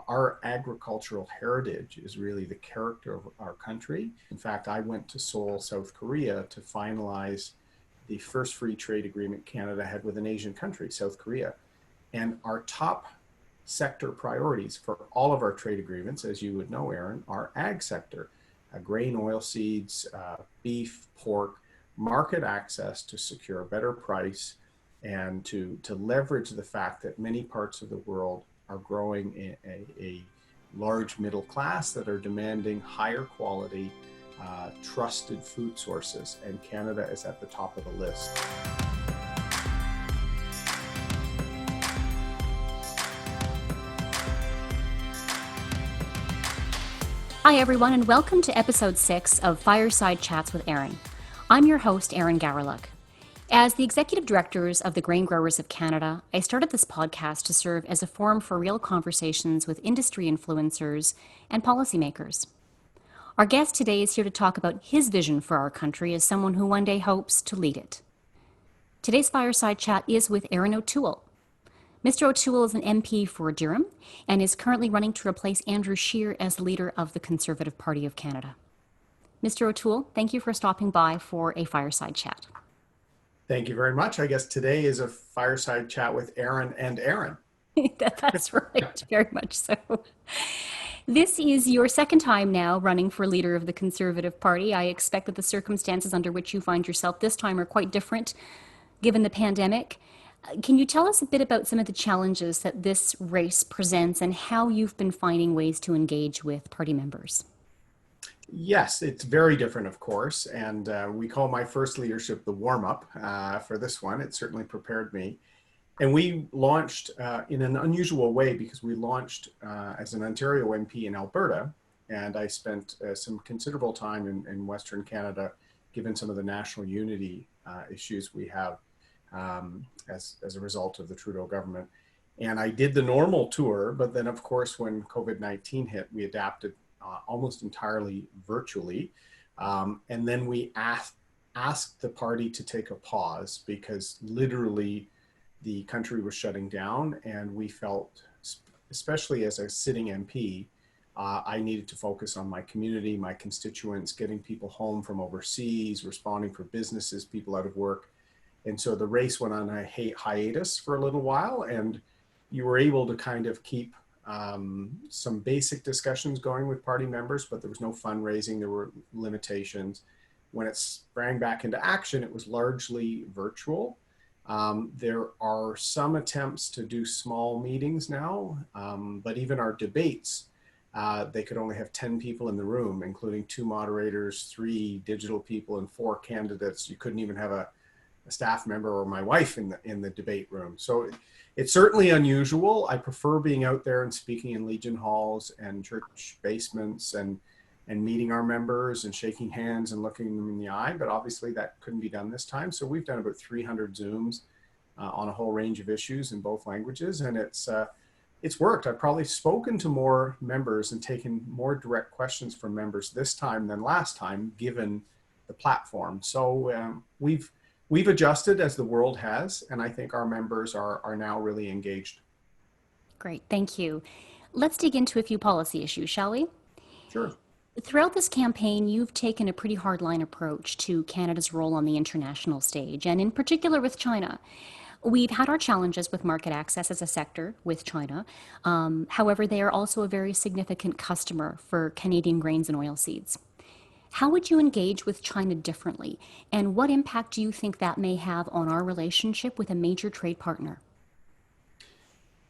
Our agricultural heritage is really the character of our country. In fact, I went to Seoul, South Korea to finalize the first free trade agreement Canada had with an Asian country, South Korea. And our top sector priorities for all of our trade agreements, as you would know, Erin, are ag sector, grain, oilseeds, beef, pork, market access to secure a better price and to leverage the fact that many parts of the world are growing a large middle class that are demanding higher quality, trusted food sources, and Canada is at the top of the list. Hi everyone, and welcome to episode 6 of Fireside Chats with Erin. I'm your host, Erin Garlick. As the executive directors of the Grain Growers of Canada, I started this podcast to serve as a forum for real conversations with industry influencers and policymakers. Our guest today is here to talk about his vision for our country as someone who one day hopes to lead it. Today's Fireside Chat is with Erin O'Toole. Mr. O'Toole is an MP for Durham and is currently running to replace Andrew Scheer as leader of the Conservative Party of Canada. Mr. O'Toole, thank you for stopping by for a Fireside Chat. Thank you very much. I guess today is a fireside chat with Erin and Erin. That's right, very much so. This is your second time now running for leader of the Conservative Party. I expect that the circumstances under which you find yourself this time are quite different given the pandemic. Can you tell us a bit about some of the challenges that this race presents and how you've been finding ways to engage with party members? Yes, it's very different, of course, and we call my first leadership the warm-up for this one. It certainly prepared me. And we launched in an unusual way because we launched as an Ontario MP in Alberta, and I spent some considerable time in Western Canada, given some of the national unity issues we have as a result of the Trudeau government. And I did the normal tour, but then, of course, when COVID-19 hit, we adapted almost entirely virtually. And then we asked the party to take a pause because literally the country was shutting down, and we felt, especially as a sitting MP, I needed to focus on my community, my constituents, getting people home from overseas, responding for businesses, people out of work. And so the race went on a hiatus for a little while, and you were able to kind of keep some basic discussions going with party members, but there was no fundraising, there were limitations. When it sprang back into action, it was largely virtual. There are some attempts to do small meetings now, but even our debates, they could only have 10 people in the room, including 2 moderators, 3 digital people, and 4 candidates. You couldn't even have a staff member or my wife in the debate room. So it's certainly unusual. I prefer being out there and speaking in Legion halls and church basements and meeting our members and shaking hands and looking them in the eye, but obviously that couldn't be done this time. So we've done about 300 Zooms on a whole range of issues in both languages, and it's worked. I've probably spoken to more members and taken more direct questions from members this time than last time, given the platform. So we've adjusted as the world has, and I think our members are now really engaged. Great, thank you. Let's dig into a few policy issues, shall we? Sure. Throughout this campaign, you've taken a pretty hardline approach to Canada's role on the international stage, and in particular with China. We've had our challenges with market access as a sector with China. However, they are also a very significant customer for Canadian grains and oilseeds. How would you engage with China differently, and what impact do you think that may have on our relationship with a major trade partner?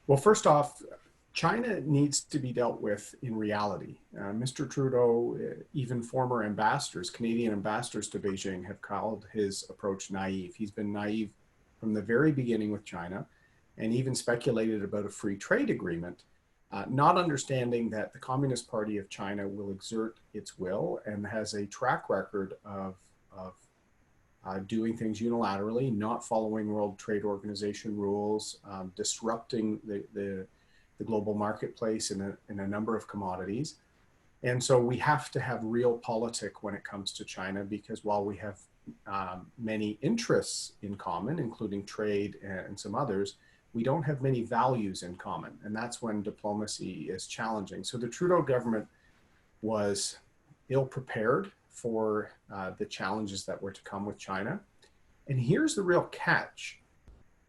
Well, first off, China needs to be dealt with in reality. Mr. Trudeau, even former ambassadors, Canadian ambassadors to Beijing, have called his approach naive. He's been naive from the very beginning with China, and even speculated about a free trade agreement, not understanding that the Communist Party of China will exert its will and has a track record of doing things unilaterally, not following World Trade Organization rules, disrupting the global marketplace in a number of commodities. And so we have to have real politic when it comes to China, because while we have many interests in common, including trade and some others, we don't have many values in common. And that's when diplomacy is challenging. So the Trudeau government was ill prepared for the challenges that were to come with China. And here's the real catch.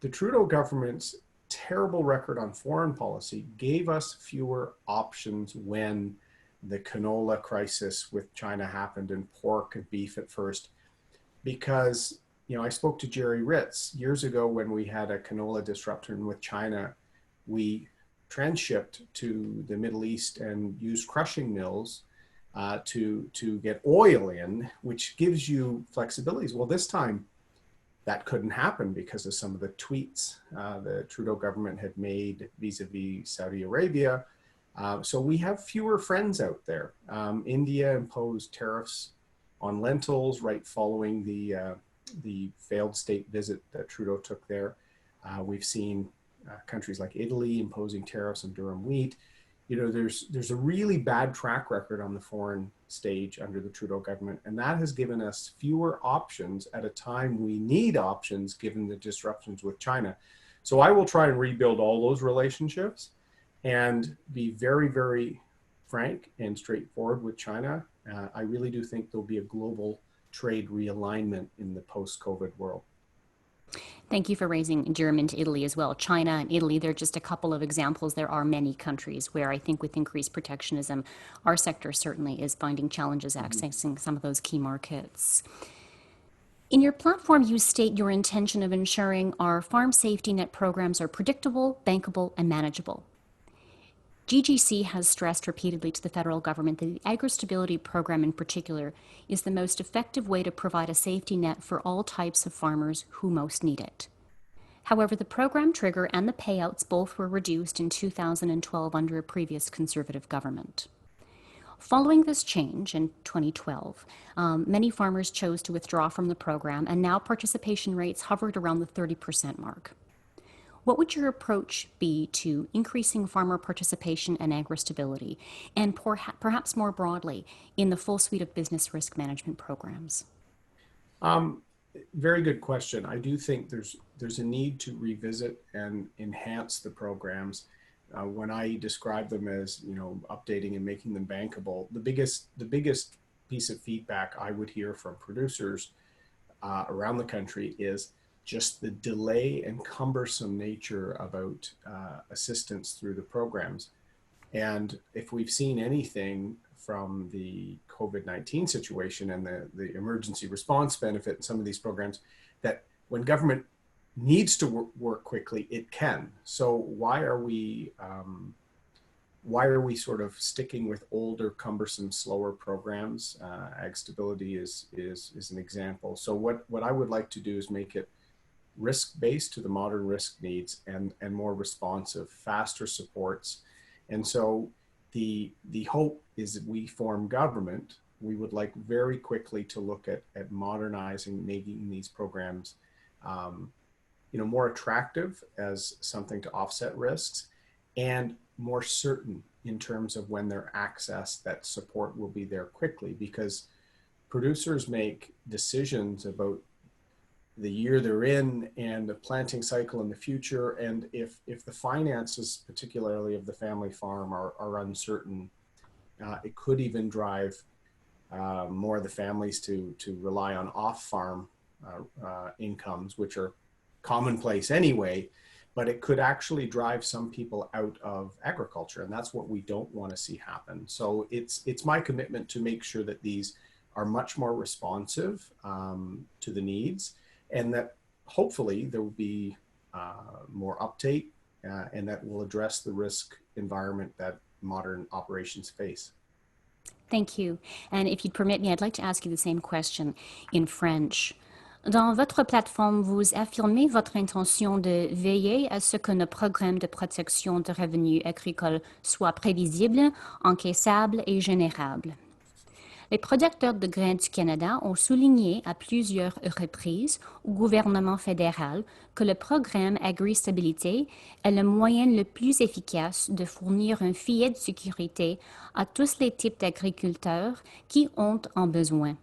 The Trudeau government's terrible record on foreign policy gave us fewer options when the canola crisis with China happened, and pork and beef at first, because I spoke to Jerry Ritz years ago when we had a canola disruption with China. We transshipped to the Middle East and used crushing mills to get oil in, which gives you flexibilities. Well, this time that couldn't happen because of some of the tweets the Trudeau government had made vis-a-vis Saudi Arabia. So we have fewer friends out there. India imposed tariffs on lentils right following the failed state visit that Trudeau took there. We've seen countries like Italy imposing tariffs on Durham wheat. There's a really bad track record on the foreign stage under the Trudeau government, and that has given us fewer options at a time we need options given the disruptions with China. So I will try and rebuild all those relationships and be very, very frank and straightforward with China. I really do think there'll be a global trade realignment in the post-COVID world. Thank you for raising Durham into Italy as well. China and Italy, they're just a couple of examples. There are many countries where I think with increased protectionism, our sector certainly is finding challenges accessing some of those key markets. In your platform, you state your intention of ensuring our farm safety net programs are predictable, bankable, and manageable. GGC has stressed repeatedly to the federal government that the agri-stability program in particular is the most effective way to provide a safety net for all types of farmers who most need it. However, the program trigger and the payouts both were reduced in 2012 under a previous Conservative government. Following this change in 2012, many farmers chose to withdraw from the program, and now participation rates hovered around the 30% mark. What would your approach be to increasing farmer participation and agri-stability, and perhaps more broadly, in the full suite of business risk management programs? Very good question. I do think there's a need to revisit and enhance the programs. When I describe them as updating and making them bankable, the biggest piece of feedback I would hear from producers around the country is just the delay and cumbersome nature about assistance through the programs. And if we've seen anything from the COVID-19 situation and the emergency response benefit in some of these programs, that when government needs to work quickly, it can. So why are we sort of sticking with older, cumbersome, slower programs? Ag stability is an example. So what I would like to do is make it risk-based to the modern risk needs and more responsive, faster supports. And so the hope is that we form government. We would like very quickly to look at modernizing, making these programs more attractive as something to offset risks, and more certain in terms of when they're accessed, that support will be there quickly, because producers make decisions about the year they're in and the planting cycle in the future. And if the finances, particularly of the family farm, are uncertain, it could even drive more of the families to rely on off-farm incomes, which are commonplace anyway, but it could actually drive some people out of agriculture. And that's what we don't want to see happen. So it's my commitment to make sure that these are much more responsive to the needs, and that hopefully there will be more uptake and that will address the risk environment that modern operations face. Thank you. And if you'd permit me, I'd like to ask you the same question in French. Dans votre plateforme, vous affirmez votre intention de veiller à ce que nos programmes de protection de revenus agricoles soient prévisibles, encaissables et générables. Les producteurs de grains du Canada ont souligné à plusieurs reprises au gouvernement fédéral que le programme Agri-stabilité est le moyen le plus efficace de fournir un filet de sécurité à tous les types d'agriculteurs qui ont en besoin.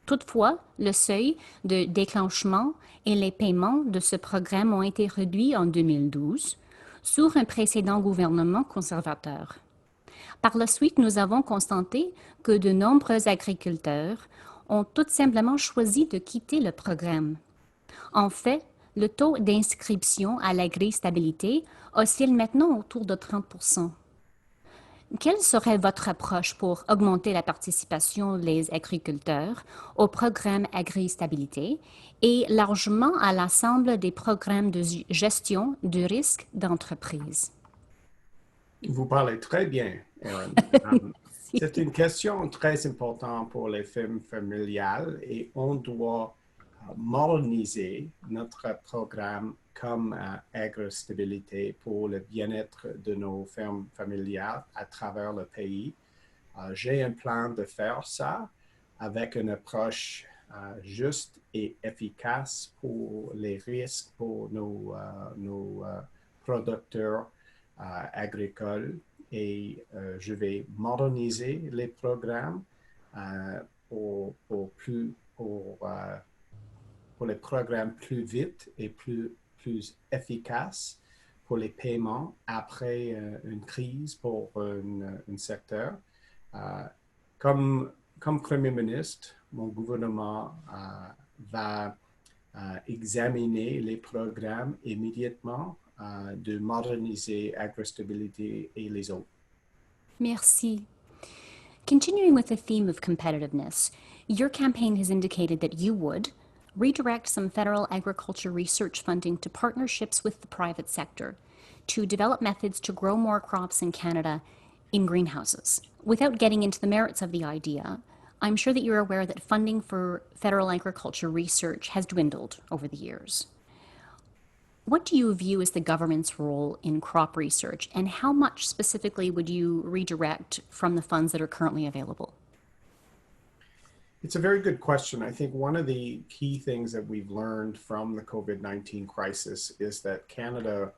Toutefois, le seuil de déclenchement et les paiements de ce programme ont été réduits en 2012 sous un précédent gouvernement conservateur. Par la suite, nous avons constaté que de nombreux agriculteurs ont tout simplement choisi de quitter le programme. En fait, le taux d'inscription à la grille stabilité oscille maintenant autour de 30%. Quelle serait votre approche pour augmenter la participation des agriculteurs au programme Agri-Stabilité et largement à l'ensemble des programmes de gestion du risque d'entreprise? Vous parlez très bien, Erin. C'est une question très importante pour les femmes familiales et on doit moderniser notre programme comme Agri-Stabilité pour le bien-être de nos fermes familiales à travers le pays. J'ai un plan de faire ça avec une approche juste et efficace pour les risques pour nos producteurs agricoles et je vais moderniser les programmes pour les programmes plus vite et plus efficaces pour les paiements après une crise pour un secteur. Euh, comme Premier ministre, mon gouvernement va examiner les programmes immédiatement de moderniser AgriStability et les autres. Merci. Continuing with the theme of competitiveness, your campaign has indicated that you would redirect some federal agriculture research funding to partnerships with the private sector to develop methods to grow more crops in Canada in greenhouses. Without getting into the merits of the idea, I'm sure that you're aware that funding for federal agriculture research has dwindled over the years. What do you view as the government's role in crop research, and how much specifically would you redirect from the funds that are currently available? It's a very good question. I think one of the key things that we've learned from the COVID-19 crisis is that Canada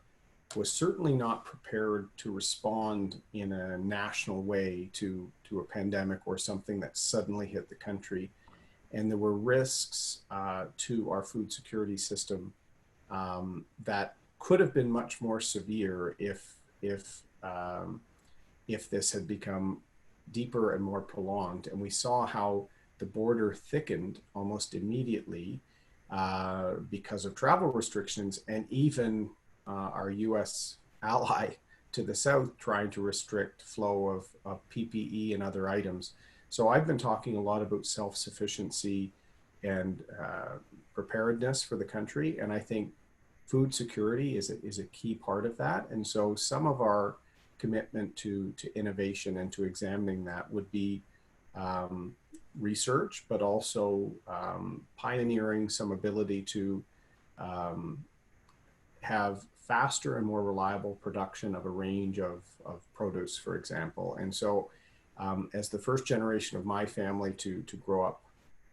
was certainly not prepared to respond in a national way to a pandemic or something that suddenly hit the country. And there were risks to our food security system that could have been much more severe if this had become deeper and more prolonged. And we saw how the border thickened almost immediately because of travel restrictions, and even our U.S. ally to the south trying to restrict flow of PPE and other items. So I've been talking a lot about self-sufficiency and preparedness for the country, and I think food security is a key part of that. And so some of our commitment to innovation and to examining that would be research, but also pioneering some ability to have faster and more reliable production of a range of produce, for example. And so as the first generation of my family to grow up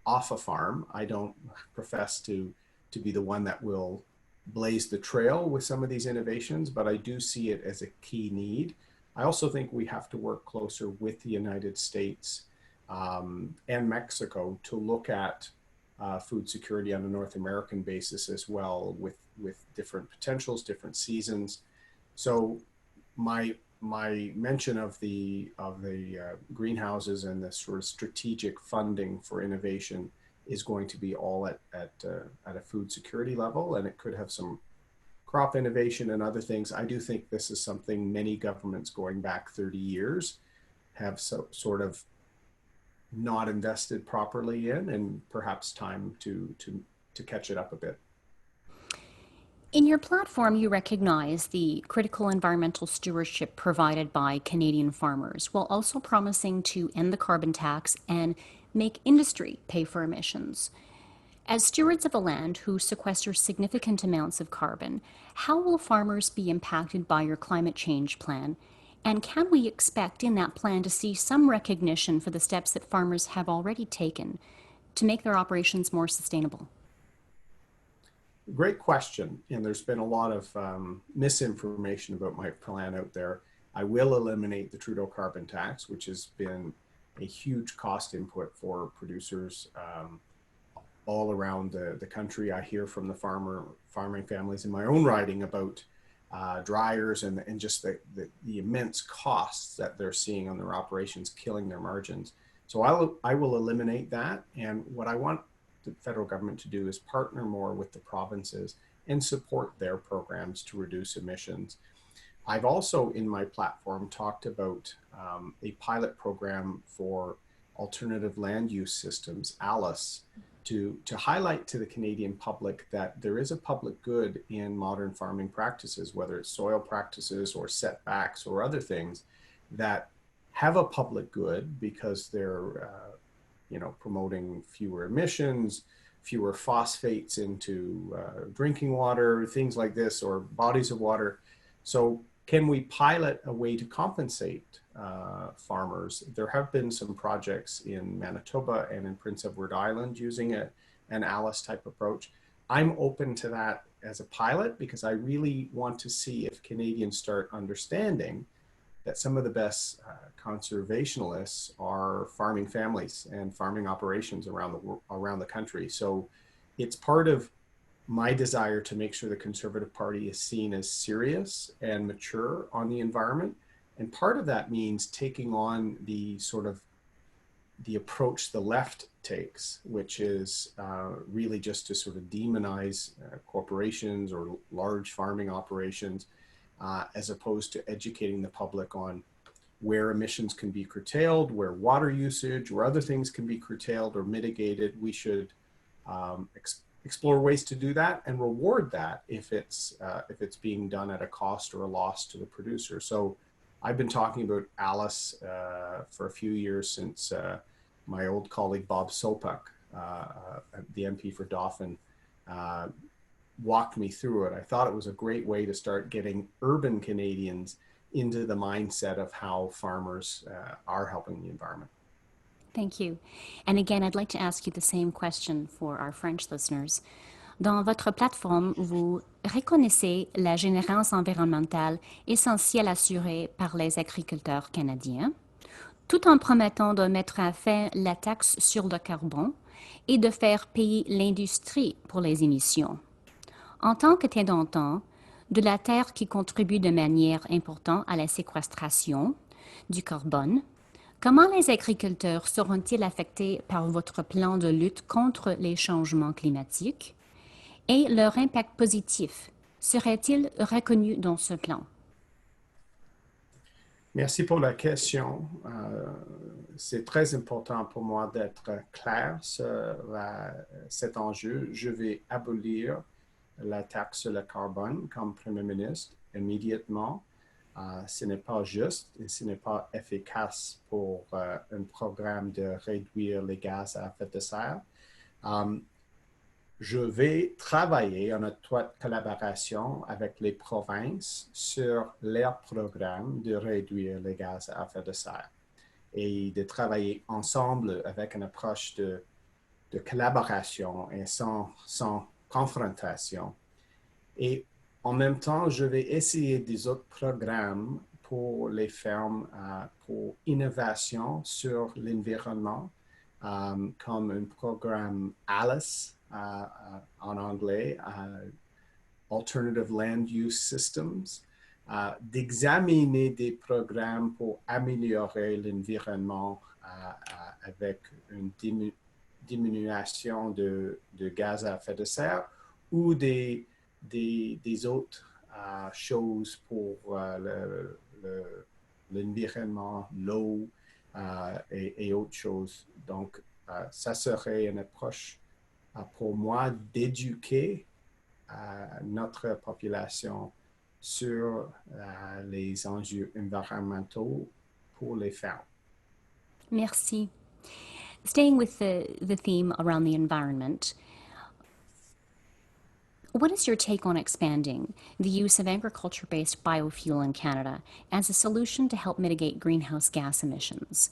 off a farm, I don't profess to be the one that will blaze the trail with some of these innovations, but I do see it as a key need. I also think we have to work closer with the United States and Mexico to look at food security on a North American basis as well, with different potentials, different seasons. So my mention of the greenhouses and the sort of strategic funding for innovation is going to be all at a food security level, and it could have some crop innovation and other things. I do think this is something many governments going back 30 years have sort of not invested properly in, and perhaps time to catch it up a bit. In your platform, you recognize the critical environmental stewardship provided by Canadian farmers, while also promising to end the carbon tax and make industry pay for emissions. As stewards of a land who sequester significant amounts of carbon, how will farmers be impacted by your climate change plan? And can we expect in that plan to see some recognition for the steps that farmers have already taken to make their operations more sustainable? Great question. And there's been a lot of misinformation about my plan out there. I will eliminate the Trudeau carbon tax, which has been a huge cost input for producers all around the country. I hear from the farming families in my own riding about dryers and just the immense costs that they're seeing on their operations, killing their margins. So I will eliminate that. And what I want the federal government to do is partner more with the provinces and support their programs to reduce emissions. I've also in my platform talked about a pilot program for alternative land use systems, ALICE, to highlight to the Canadian public that there is a public good in modern farming practices, whether it's soil practices or setbacks or other things that have a public good because they're promoting fewer emissions, fewer phosphates into drinking water, things like this, or bodies of water. So can we pilot a way to compensate farmers? There have been some projects in Manitoba and in Prince Edward Island using an ALICE type approach. I'm open to that as a pilot because I really want to see if Canadians start understanding that some of the best conservationists are farming families and farming operations around the country. So it's part of my desire to make sure the Conservative Party is seen as serious and mature on the environment. And part of that means taking on the sort of the approach the left takes, which is really just to sort of demonize corporations or large farming operations, as opposed to educating the public on where emissions can be curtailed, where water usage or other things can be curtailed or mitigated. We should explore ways to do that and reward that if it's being done at a cost or a loss to the producer. So I've been talking about ALICE for a few years since my old colleague Bob Sopak, the MP for Dauphin, walked me through it. I thought it was a great way to start getting urban Canadians into the mindset of how farmers are helping the environment. Thank you. And again, I'd like to ask you the same question for our French listeners. Dans votre plateforme, vous reconnaissez la gérance environnementale essentielle assurée par les agriculteurs canadiens, tout en promettant de mettre à fin la taxe sur le carbone et de faire payer l'industrie pour les émissions. En tant que tenant de la terre qui contribue de manière importante à la séquestration du carbone, comment les agriculteurs seront-ils affectés par votre plan de lutte contre les changements climatiques et leur impact positif serait-il reconnu dans ce plan? Merci pour la question. C'est très important pour moi d'être clair sur cet enjeu. Je vais abolir la taxe sur le carbone comme Premier ministre immédiatement. Ce n'est pas juste et ce n'est pas efficace pour un programme de réduire les gaz à effet de serre. Je vais travailler en étroite collaboration avec les provinces sur leur programme de réduire les gaz à effet de serre et de travailler ensemble avec une approche de collaboration et sans confrontation. Et en même temps, je vais essayer des autres programmes pour les fermes, pour innovation sur l'environnement, comme un programme ALICE en anglais, Alternative Land Use Systems, d'examiner des programmes pour améliorer l'environnement avec une diminution de gaz à effet de serre ou des autres choses pour l'environnement, l'eau et autres choses. Donc, ça serait une approche pour moi d'éduquer notre population sur les enjeux environnementaux pour les fermes. Merci. Staying with the theme around the environment, what is your take on expanding the use of agriculture-based biofuel in Canada as a solution to help mitigate greenhouse gas emissions?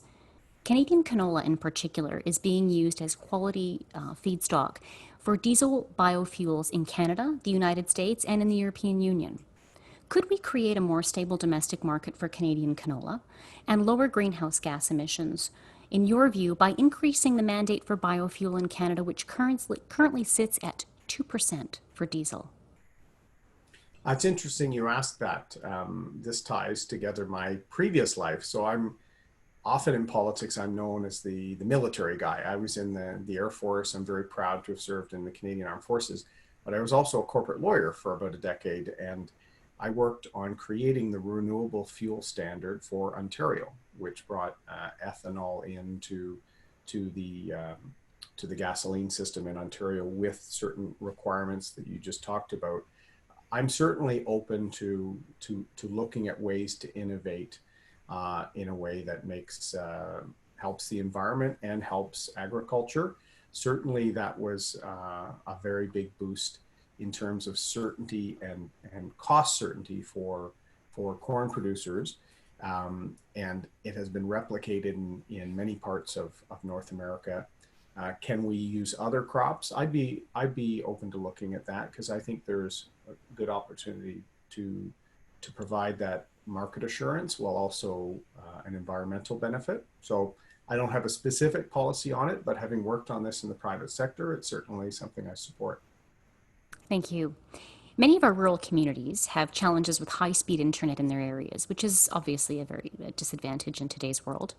Canadian canola in particular is being used as quality feedstock for diesel biofuels in Canada, the United States, and in the European Union. Could we create a more stable domestic market for Canadian canola and lower greenhouse gas emissions in your view, by increasing the mandate for biofuel in Canada, which currently sits at 2% for diesel? It's interesting you asked that. This ties together my previous life. So I'm often in politics. I'm known as the military guy. I was in the Air Force. I'm very proud to have served in the Canadian Armed Forces, but I was also a corporate lawyer for about a decade, and I worked on creating the renewable fuel standard for Ontario, which brought ethanol into to the to the gasoline system in Ontario with certain requirements that you just talked about. I'm certainly open to looking at ways to innovate in a way that makes helps the environment and helps agriculture. Certainly, that was a very big boost in terms of certainty and cost certainty for corn producers. And it has been replicated in many parts of North America. Can we use other crops? I'd be open to looking at that because I think there's a good opportunity to provide that market assurance while also an environmental benefit. So I don't have a specific policy on it, but having worked on this in the private sector, it's certainly something I support. Thank you. Many of our rural communities have challenges with high speed internet in their areas, which is obviously a very disadvantage in today's world.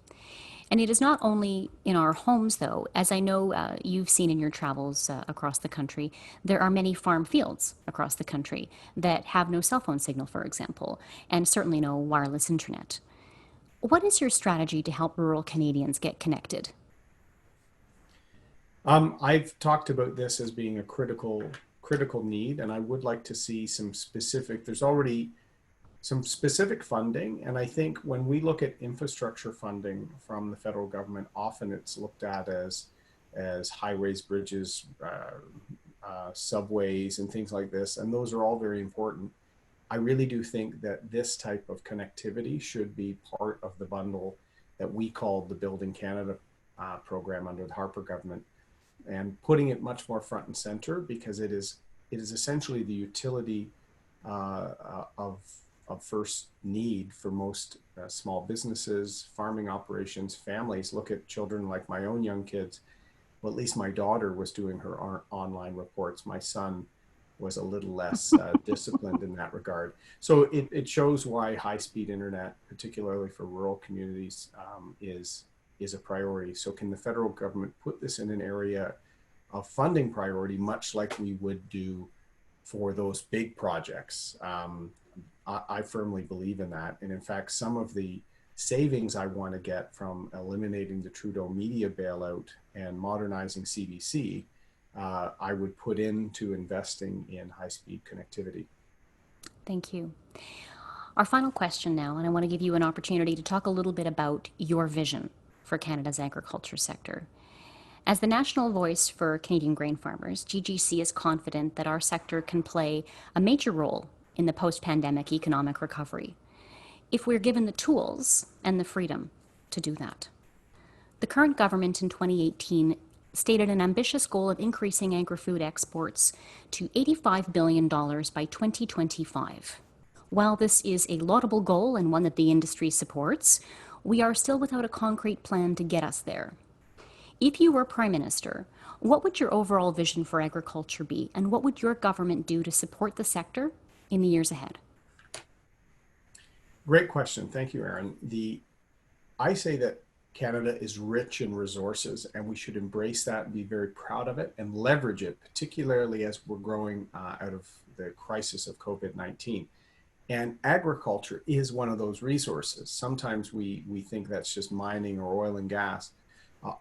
And it is not only in our homes, though. As I know you've seen in your travels across the country, there are many farm fields across the country that have no cell phone signal, for example, and certainly no wireless internet. What is your strategy to help rural Canadians get connected? I've talked about this as being a critical need, and I would like to see some specific. There's already some specific funding, and I think when we look at infrastructure funding from the federal government, often it's looked at as highways, bridges, subways, and things like this, and those are all very important. I really do think that this type of connectivity should be part of the bundle that we call the Building Canada program under the Harper government, and putting it much more front and center because it is essentially the utility of first need for most small businesses, farming operations, families. Look at children like my own young kids. Well, at least my daughter was doing her online reports. My son was a little less disciplined in that regard. So it shows why high-speed internet, particularly for rural communities, is a priority. So can the federal government put this in an area of funding priority, much like we would do for those big projects? I firmly believe in that. And in fact, some of the savings I want to get from eliminating the Trudeau media bailout and modernizing CBC, I would put into investing in high-speed connectivity. Thank you. Our final question now, and I want to give you an opportunity to talk a little bit about your vision for Canada's agriculture sector. As the national voice for Canadian grain farmers, GGC is confident that our sector can play a major role in the post-pandemic economic recovery if we're given the tools and the freedom to do that. The current government in 2018 stated an ambitious goal of increasing agri-food exports to $85 billion by 2025. While this is a laudable goal and one that the industry supports, we are still without a concrete plan to get us there. If you were Prime Minister, what would your overall vision for agriculture be, and what would your government do to support the sector in the years ahead? Great question. Thank you, Erin. I say that Canada is rich in resources, and we should embrace that and be very proud of it and leverage it, particularly as we're growing out of the crisis of COVID-19. And agriculture is one of those resources. Sometimes we think that's just mining or oil and gas.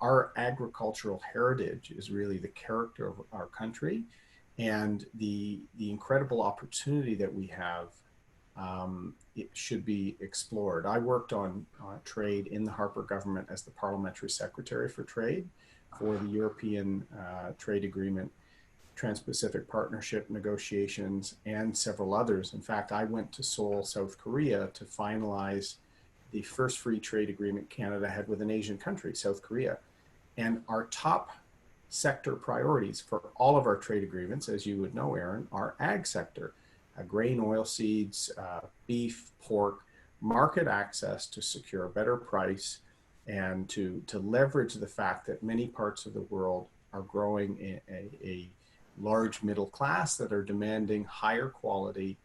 Our agricultural heritage is really the character of our country, and the incredible opportunity that we have. It should be explored. I worked on trade in the Harper government as the parliamentary secretary for trade for the European Trade Agreement, Trans-Pacific Partnership negotiations, and several others. In fact, I went to Seoul, South Korea to finalize the first free trade agreement Canada had with an Asian country, South Korea. And our top sector priorities for all of our trade agreements, as you would know, Erin, are ag sector, grain, oilseeds, beef, pork, market access to secure a better price, and to leverage the fact that many parts of the world are growing a large middle class that are demanding higher quality,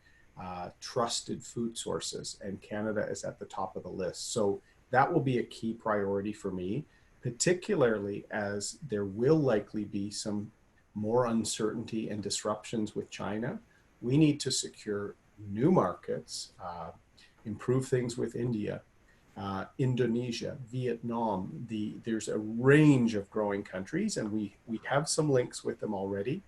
trusted food sources, and Canada is at the top of the list. So that will be a key priority for me, particularly as there will likely be some more uncertainty and disruptions with China. We need to secure new markets, improve things with India, Indonesia, Vietnam. There's a range of growing countries, and we have some links with them already.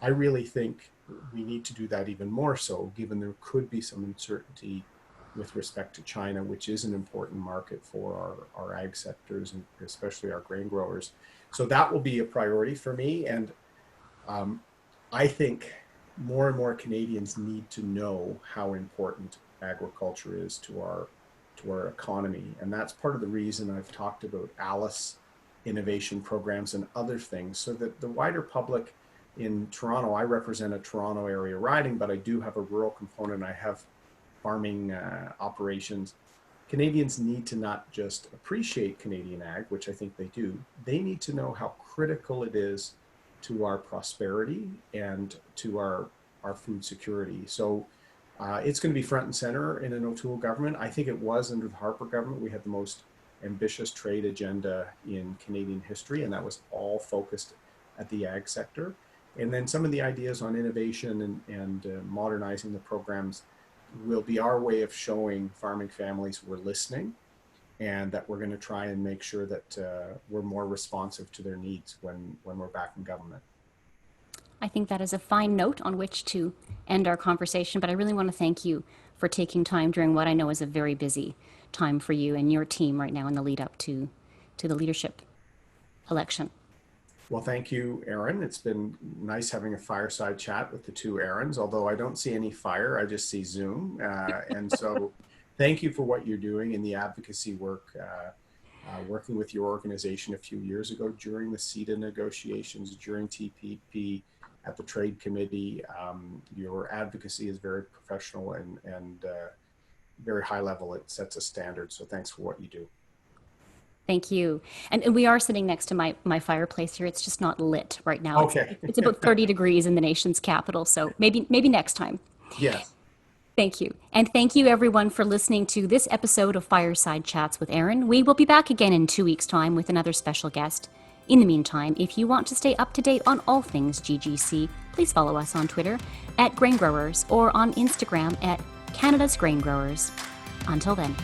I really think we need to do that even more so, given there could be some uncertainty with respect to China, which is an important market for our ag sectors and especially our grain growers. So that will be a priority for me. And I think more and more Canadians need to know how important agriculture is to our economy. And that's part of the reason I've talked about ALICE innovation programs and other things, so that the wider public in Toronto, I represent a Toronto area riding, but I do have a rural component. I have farming operations. Canadians need to not just appreciate Canadian ag, which I think they do, they need to know how critical it is to our prosperity and to our food security. So it's going to be front and center in an O'Toole government. I think it was under the Harper government. We had the most ambitious trade agenda in Canadian history, and that was all focused at the ag sector. And then some of the ideas on innovation and modernizing the programs will be our way of showing farming families we're listening, and that we're going to try and make sure that we're more responsive to their needs when we're back in government. I think that is a fine note on which to end our conversation, but I really want to thank you for taking time during what I know is a very busy time for you and your team right now in the lead up to the leadership election. Well, thank you, Erin. It's been nice having a fireside chat with the two Erins, although I don't see any fire, I just see Zoom. And so thank you for what you're doing in the advocacy work, working with your organization a few years ago during the CETA negotiations, during TPP, at the Trade Committee. Your advocacy is very professional and very high level. It sets a standard. So thanks for what you do. Thank you. And we are sitting next to my fireplace here. It's just not lit right now. Okay. It's about 30 degrees in the nation's capital. So maybe next time. Yes. Thank you. And thank you everyone for listening to this episode of Fireside Chats with Erin. We will be back again in 2 weeks' time with another special guest. In the meantime, if you want to stay up to date on all things GGC, please follow us on Twitter @GrainGrowers or on Instagram @Canada's Grain Growers. Until then.